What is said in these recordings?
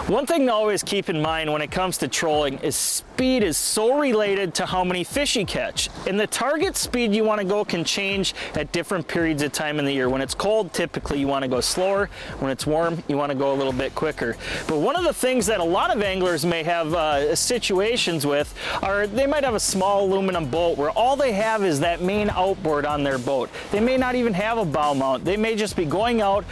One thing to always keep in mind when it comes to trolling is speed is so related to how many fish you catch. And the target speed you want to go can change at different periods of time in the year. When it's cold, typically you want to go slower. When it's warm, you want to go a little bit quicker. But one of the things that a lot of anglers may have situations with are they might have a small aluminum boat where all they have is that main outboard on their boat. They may not even have a bow mount. They may just be going out,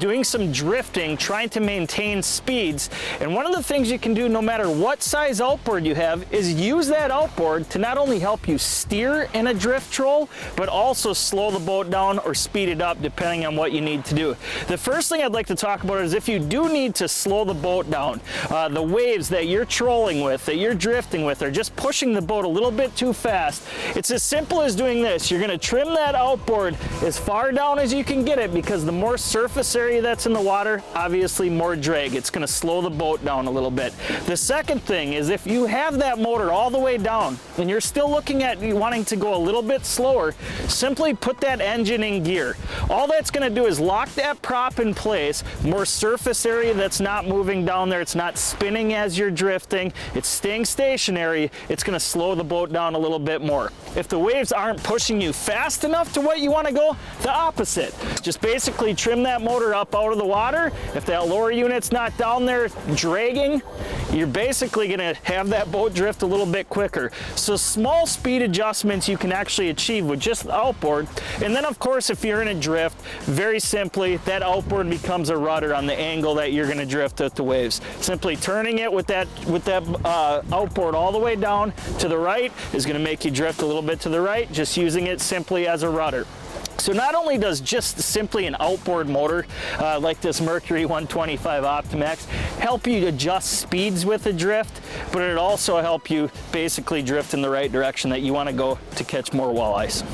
doing some drifting, trying to maintain speeds. And one of the things you can do no matter what size outboard you have is use that outboard to not only help you steer in a drift troll, but also slow the boat down or speed it up depending on what you need to do. The first thing I'd like to talk about is if you do need to slow the boat down, the waves that you're trolling with, that you're drifting with, are just pushing the boat a little bit too fast. It's as simple as doing this. You're going to trim that outboard as far down as you can get it, because the more surface area that's in the water, obviously more drag. It's going to slow the boat down a little bit. The second thing is if you have that motor all the way down and you're still looking at wanting to go a little bit slower, simply put that engine in gear. All that's going to do is lock that prop in place, more surface area that's not moving down there, it's not spinning as you're drifting, it's staying stationary, it's going to slow the boat down a little bit more. If the waves aren't pushing you fast enough to what you want to go, the opposite. Just basically trim that motor up out of the water. If that lower unit's not down there dragging, you're basically going to have that boat drift a little bit quicker. So small speed adjustments you can actually achieve with just the outboard. And then of course if you're in a drift, very simply that outboard becomes a rudder on the angle that you're going to drift with the waves. Simply turning it with that outboard all the way down to the right is going to make you drift a little bit to the right, just using it simply as a rudder. So not only does just simply an outboard motor like this Mercury 125 Optimax help you adjust speeds with a drift, but it also help you basically drift in the right direction that you want to go to catch more walleyes.